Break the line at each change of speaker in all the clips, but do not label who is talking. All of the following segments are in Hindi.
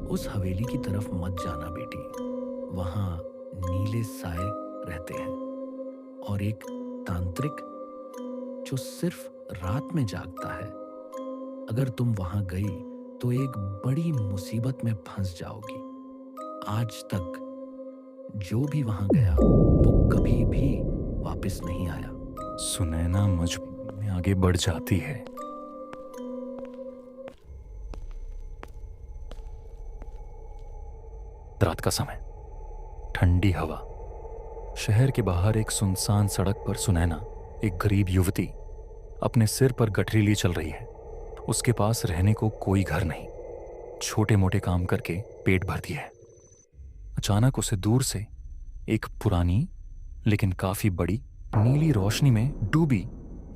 उस हवेली की तरफ मत जाना बेटी। वहां नीले साए रहते हैं और एक तांत्रिक जो सिर्फ रात में जागता है। अगर तुम वहां गई तो एक बड़ी मुसीबत में फंस जाओगी। आज तक जो भी वहां गया वो कभी भी वापस नहीं आया।
सुनैना मुझ में आगे बढ़ जाती है। रात का समय, ठंडी हवा। शहर के बाहर एक सुनसान सड़क पर सुनैना, एक गरीब युवती, अपने सिर पर गठरी ली चल रही है। उसके पास रहने को कोई घर नहीं, छोटे मोटे काम करके पेट भरती है। अचानक उसे दूर से एक पुरानी लेकिन काफी बड़ी नीली रोशनी में डूबी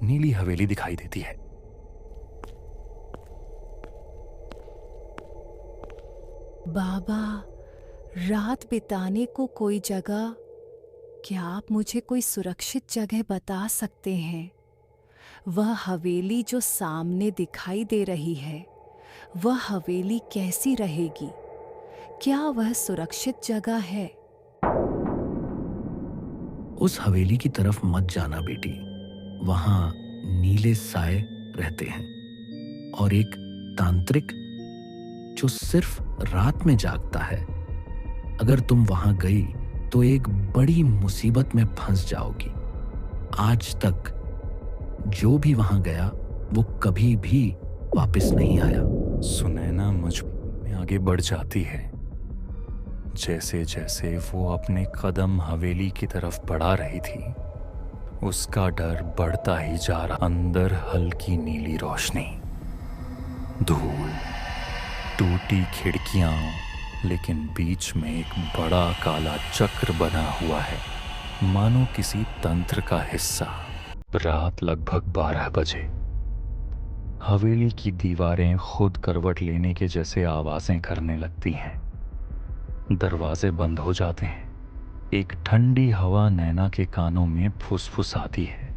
नीली हवेली दिखाई देती है।
बाबा, रात बिताने को कोई जगह? क्या आप मुझे कोई सुरक्षित जगह बता सकते हैं? वह हवेली जो सामने दिखाई दे रही है, वह हवेली कैसी रहेगी? क्या वह सुरक्षित जगह है?
उस हवेली की तरफ मत जाना बेटी। वहां नीले साए रहते हैं और एक तांत्रिक जो सिर्फ रात में जागता है। अगर तुम वहां गई तो एक बड़ी मुसीबत में फंस जाओगी। आज तक जो भी वहां गया वो कभी भी वापस नहीं आया।
सुनैना मुझ में आगे बढ़ जाती है। जैसे जैसे वो अपने कदम हवेली की तरफ बढ़ा रही थी, उसका डर बढ़ता ही जा रहा। अंदर हल्की नीली रोशनी, धूल, टूटी खिड़कियां, लेकिन बीच में एक बड़ा काला चक्र बना हुआ है, मानो किसी तंत्र का हिस्सा। रात लगभग 12 बजे। हवेली की दीवारें खुद करवट लेने के जैसे आवाजें करने लगती हैं। दरवाजे बंद हो जाते हैं। एक ठंडी हवा नैना के कानों में फुसफुसाती है।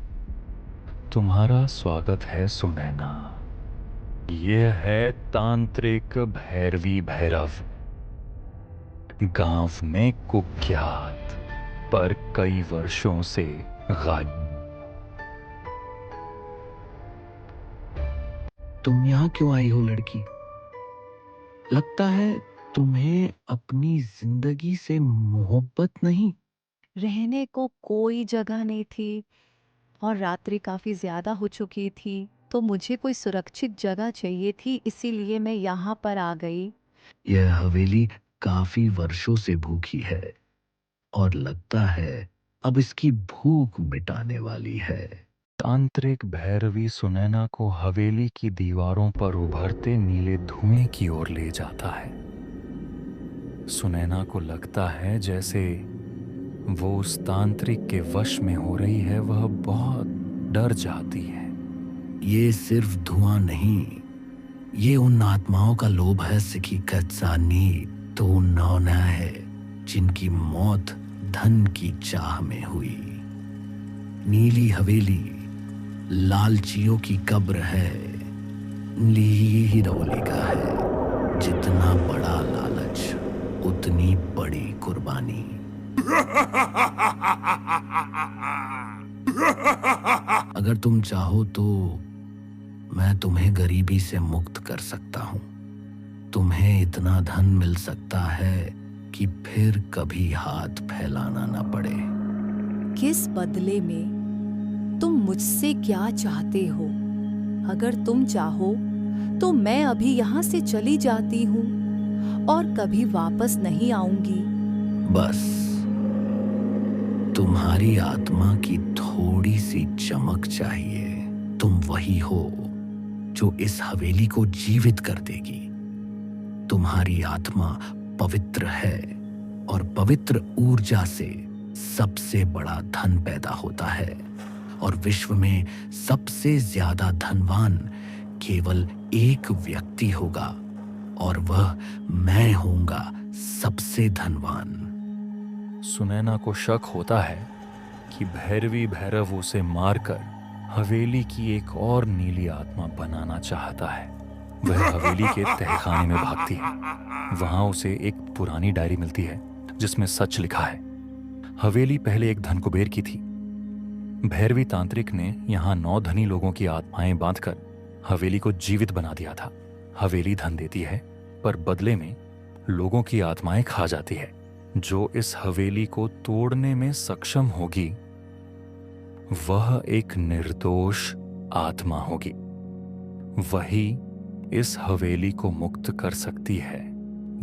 तुम्हारा स्वागत है सुनैना। यह है तांत्रिक भैरवी भैरव, गांव में कुख्यात पर कई वर्षों से गायब।
तुम यहाँ क्यों आई हो लड़की? लगता है तुम्हें अपनी जिंदगी से मोहब्बत नहीं।
रहने को कोई जगह नहीं थी और रात्रि काफ़ी ज़्यादा हो चुकी थी, तो मुझे कोई सुरक्षित जगह चाहिए थी, इसीलिए मैं यहाँ पर आ गई।
यह हवेली काफी वर्षों से भूखी है और लगता है अब इसकी भूख मिटाने वाली है।
तांत्रिक भैरवी सुनैना को हवेली की दीवारों पर उभरते नीले धुएं की ओर ले जाता है। सुनैना को लगता है जैसे वो उस तांत्रिक के वश में हो रही है। वह बहुत डर जाती है।
ये सिर्फ धुआं नहीं, ये उन आत्माओं का लोभ है सिकी कत्सानी तो नौना है जिनकी मौत धन की चाह में हुई। नीली हवेली लालचियों की कब्र है। नीली रौली का है। जितना बड़ा लालच उतनी बड़ी कुर्बानी। अगर तुम चाहो तो मैं तुम्हें गरीबी से मुक्त कर सकता हूं। तुम्हें इतना धन मिल सकता है कि फिर कभी हाथ फैलाना ना पड़े।
किस बदले में? तुम मुझसे क्या चाहते हो? अगर तुम चाहो तो मैं अभी यहाँ से चली जाती हूँ और कभी वापस नहीं आऊंगी।
बस तुम्हारी आत्मा की थोड़ी सी चमक चाहिए। तुम वही हो जो इस हवेली को जीवित कर देगी। तुम्हारी आत्मा पवित्र है और पवित्र ऊर्जा से सबसे बड़ा धन पैदा होता है और विश्व में सबसे ज्यादा धनवान केवल एक व्यक्ति होगा और वह मैं होऊंगा सबसे धनवान।
सुनैना को शक होता है कि भैरवी भैरव उसे मारकर हवेली की एक और नीली आत्मा बनाना चाहता है। वह हवेली के तहखाने में भागती है। वहां उसे एक पुरानी डायरी मिलती है जिसमें सच लिखा है। हवेली पहले एक धनकुबेर की थी। भैरवी तांत्रिक ने यहाँ 9 धनी लोगों की आत्माएं बांधकर हवेली को जीवित बना दिया था। हवेली धन देती है पर बदले में लोगों की आत्माएं खा जाती है। जो इस हवेली को तोड़ने में सक्षम होगी वह एक निर्दोष आत्मा होगी। वही इस हवेली को मुक्त कर सकती है,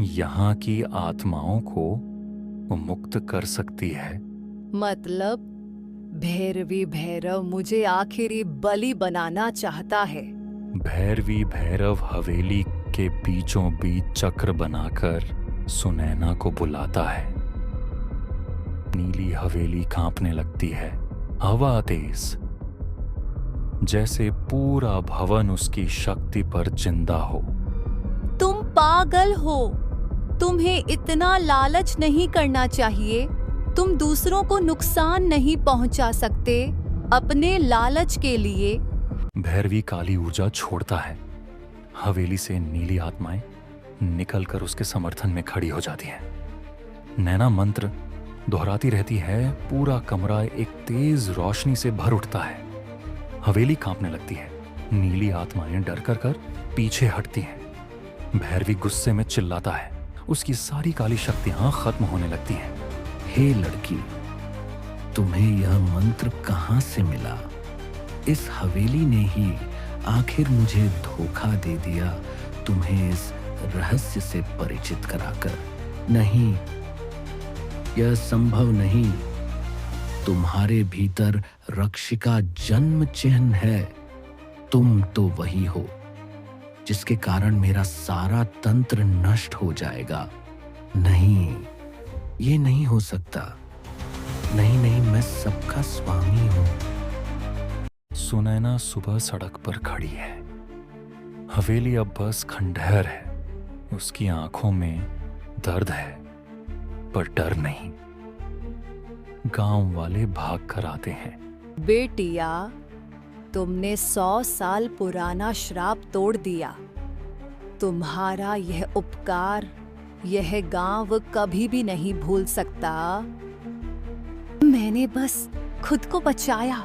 यहाँ की आत्माओं को वो मुक्त कर सकती है।
मतलब भैरवी भैरव मुझे आखिरी बलि बनाना चाहता है।
भैरवी भैरव हवेली के बीचों बीच चक्र बनाकर सुनैना को बुलाता है। नीली हवेली कांपने लगती है। हवा तेज, जैसे पूरा भवन उसकी शक्ति पर जिंदा हो।
तुम पागल हो। तुम्हें इतना लालच नहीं करना चाहिए। तुम दूसरों को नुकसान नहीं पहुंचा सकते अपने लालच के लिए।
भैरवी काली ऊर्जा छोड़ता है। हवेली से नीली आत्माएं निकलकर उसके समर्थन में खड़ी हो जाती हैं। नैना मंत्र दोहराती रहती है। पूरा कमरा एक तेज रोशनी से भर उठता है। हवेली कांपने लगती है। नीली आत्माएं डर कर पीछे हटती हैं। भैरवी गुस्से में चिल्लाता है। उसकी सारी काली शक्तियां खत्म होने लगती हैं।
हे लड़की, तुम्हें यह मंत्र कहां से मिला? इस हवेली ने ही आखिर मुझे धोखा दे दिया, तुम्हें इस रहस्य से परिचित कराकर। नहीं, यह संभव नहीं। तुम्हारे भीतर रक्षिका जन्म चिन्ह है। तुम तो वही हो जिसके कारण मेरा सारा तंत्र नष्ट हो जाएगा। नहीं, ये नहीं हो सकता। नहीं नहीं, मैं सबका स्वामी हूं।
सुनैना सुबह सड़क पर खड़ी है। हवेली अब बस खंडहर है। उसकी आंखों में दर्द है पर डर नहीं। गांव वाले भाग कर आते हैं।
बेटिया, तुमने 100 साल पुराना श्राप तोड़ दिया। तुम्हारा यह उपकार यह गांव कभी भी नहीं भूल सकता। मैंने बस खुद को बचाया।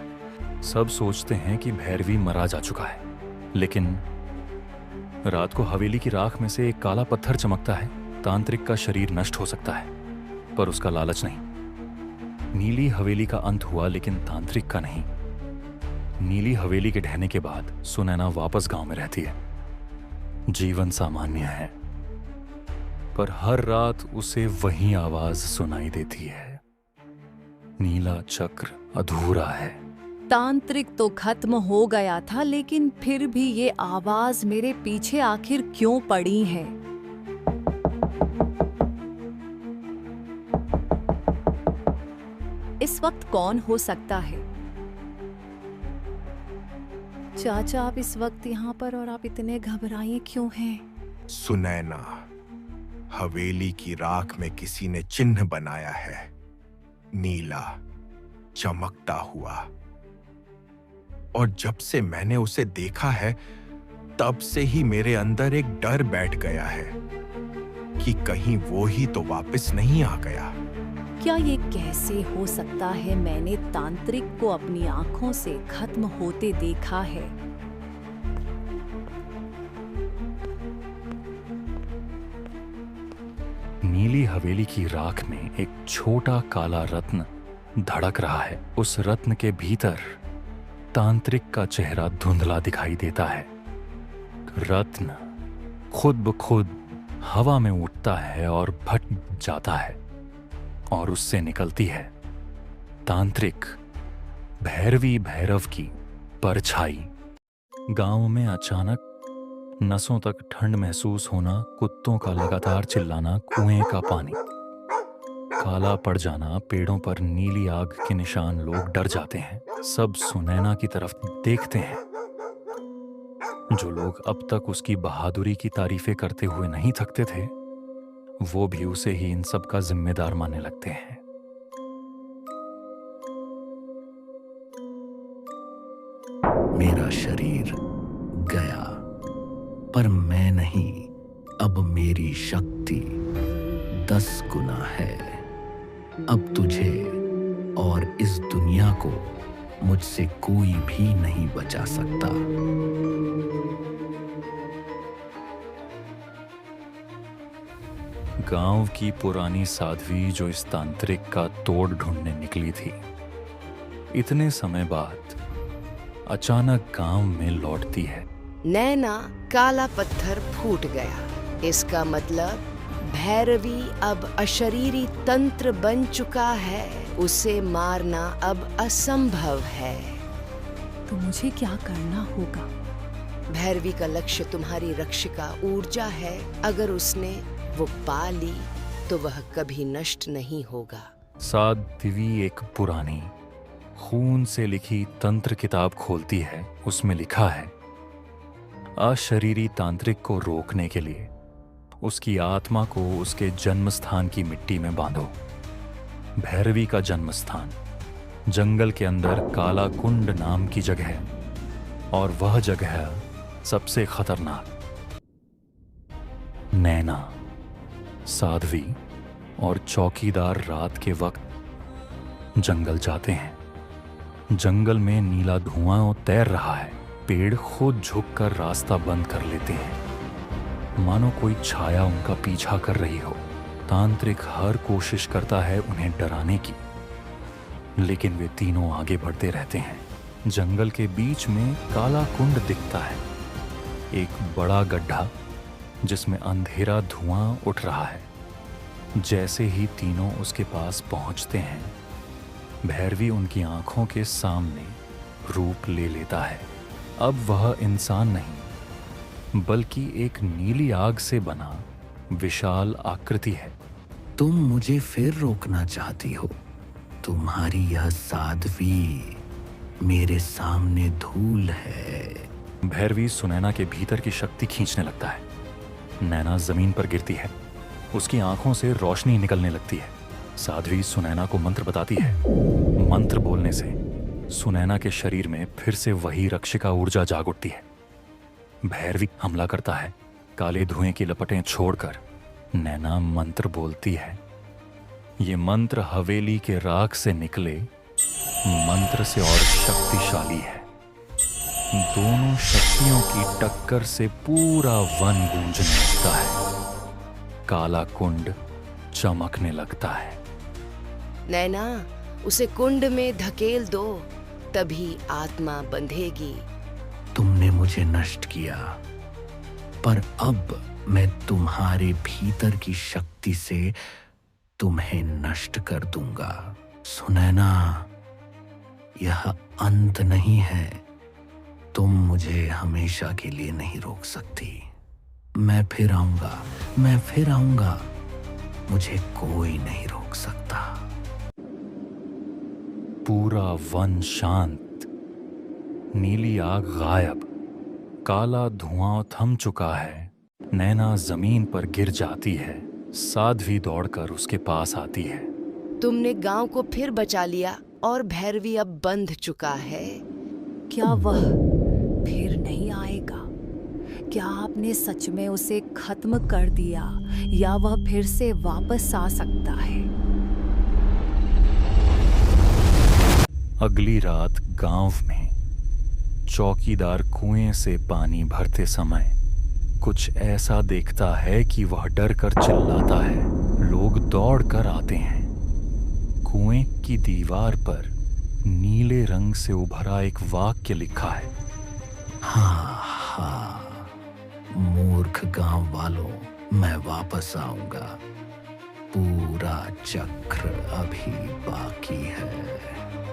सब सोचते हैं कि भैरवी मरा जा चुका है, लेकिन रात को हवेली की राख में से एक काला पत्थर चमकता है। तांत्रिक का शरीर नष्ट हो सकता है पर उसका लालच नहीं। नीली हवेली का अंत हुआ लेकिन तांत्रिक का नहीं। नीली हवेली के ढहने के बाद सुनैना वापस गांव में रहती है। जीवन सामान्य है पर हर रात उसे वही आवाज सुनाई देती है। नीला चक्र अधूरा है।
तांत्रिक तो खत्म हो गया था, लेकिन फिर भी ये आवाज मेरे पीछे आखिर क्यों पड़ी है? इस वक्त कौन हो सकता है? चाचा, आप इस वक्त यहाँ पर और आप इतने घबराए क्यों हैं?
सुनैना, हवेली की राख में किसी ने चिन्ह बनाया है, नीला चमकता हुआ। और जब से मैंने उसे देखा है तब से ही मेरे अंदर एक डर बैठ गया है कि कहीं वो ही तो वापस नहीं आ गया।
क्या ये कैसे हो सकता है? मैंने तांत्रिक को अपनी आंखों से खत्म होते देखा है।
नीली हवेली की राख में एक छोटा काला रत्न धड़क रहा है। उस रत्न के भीतर तांत्रिक का चेहरा धुंधला दिखाई देता है। रत्न खुद ब खुद हवा में उठता है और फट जाता है और उससे निकलती है तांत्रिक भैरवी भैरव की परछाई। गांव में अचानक नसों तक ठंड महसूस होना, कुत्तों का लगातार चिल्लाना, कुएं का पानी, काला पड़ जाना, पेड़ों पर नीली आग के निशान। लोग डर जाते हैं। सब सुनैना की तरफ देखते हैं। जो लोग अब तक उसकी बहादुरी की तारीफें करते हुए नहीं थकते थे, वो भी उसे ही इन सब का जिम्मेदार मानने लगते हैं।
मेरा शरीर गया, पर मैं नहीं, अब मेरी शक्ति 10 गुना है। अब तुझे और इस दुनिया को मुझसे कोई भी नहीं बचा सकता।
गांव की पुरानी साध्वी जो इस तांत्रिक का तोड़ ढूंढने निकली थी, इतने समय बाद अचानक गांव में लौटती है।
नैना काला पत्थर फूट गया। इसका मतलब भैरवी अब अशरीरी तंत्र बन चुका है। उसे मारना अब असंभव है।
तो मुझे क्या करना होगा?
भैरवी का लक्ष्य तुम्हारी रक्षिका ऊर्जा है। अगर उसने वो पा ली तो वह कभी नष्ट नहीं होगा।
साध्वी एक पुरानी खून से लिखी तंत्र किताब खोलती है। उसमें लिखा है, अशरीरी तांत्रिक को रोकने के लिए उसकी आत्मा को उसके जन्म स्थान की मिट्टी में बांधो। भैरवी का जन्म स्थान जंगल के अंदर काला कुंड नाम की जगह है, और वह जगह है सबसे खतरनाक। नैना, साध्वी और चौकीदार रात के वक्त जंगल जाते हैं। जंगल में नीला धुआं तैर रहा है। पेड़ खुद झुककर रास्ता बंद कर लेते हैं, मानो कोई छाया उनका पीछा कर रही हो। तांत्रिक हर कोशिश करता है उन्हें डराने की, लेकिन वे तीनों आगे बढ़ते रहते हैं। जंगल के बीच में काला कुंड दिखता है, एक बड़ा गड्ढा जिसमें अंधेरा धुआं उठ रहा है। जैसे ही तीनों उसके पास पहुंचते हैं, भैरवी उनकी आंखों के सामने रूप ले लेता है। अब वह इंसान नहीं, बल्कि एक नीली आग से बना विशाल आकृति है।
तुम मुझे फिर रोकना चाहती हो। तुम्हारी यह साध्वी मेरे सामने धूल है।
भैरवी सुनैना के भीतर की शक्ति खींचने लगता है। नैना जमीन पर गिरती है, उसकी आंखों से रोशनी निकलने लगती है। साध्वी सुनैना को मंत्र बताती है। मंत्र बोलने से सुनैना के शरीर में फिर से वही रक्षिका ऊर्जा जाग उठती है। भैरवी हमला करता है। काले धुएं की लपटें छोड़कर नैना मंत्र बोलती है। ये मंत्र हवेली के राख से निकले मंत्र से और शक्तिशाली है। दोनों शक्तियों की टक्कर से पूरा वन गूंजने लगता है। काला कुंड चमकने लगता है।
नैना, उसे कुंड में धकेल दो, तभी आत्मा बंधेगी।
तुमने मुझे नष्ट किया, पर अब मैं तुम्हारे भीतर की शक्ति से तुम्हें नष्ट कर दूंगा। सुनैना, यह अंत नहीं है। तुम मुझे हमेशा के लिए नहीं रोक सकती। मैं फिर आऊंगा। मुझे कोई नहीं रोक सकता।
पूरा वन शांत, नीली आग गायब, काला धुआं थम चुका है। नैना जमीन पर गिर जाती है। साध्वी दौड़कर उसके पास आती है।
तुमने गांव को फिर बचा लिया और भैरवी अब बंध चुका है।
क्या वह फिर नहीं आएगा? क्या आपने सच में उसे खत्म कर दिया, या वह फिर से वापस आ सकता है?
अगली रात गांव में चौकीदार कुएं से पानी भरते समय कुछ ऐसा देखता है कि वह डर कर चिल्लाता है। लोग दौड़ कर आते हैं। कुएं की दीवार पर नीले रंग से उभरा एक वाक्य लिखा है।
हाँ, मूर्ख गांव वालों, मैं वापस आऊंगा। पूरा चक्र अभी बाकी है।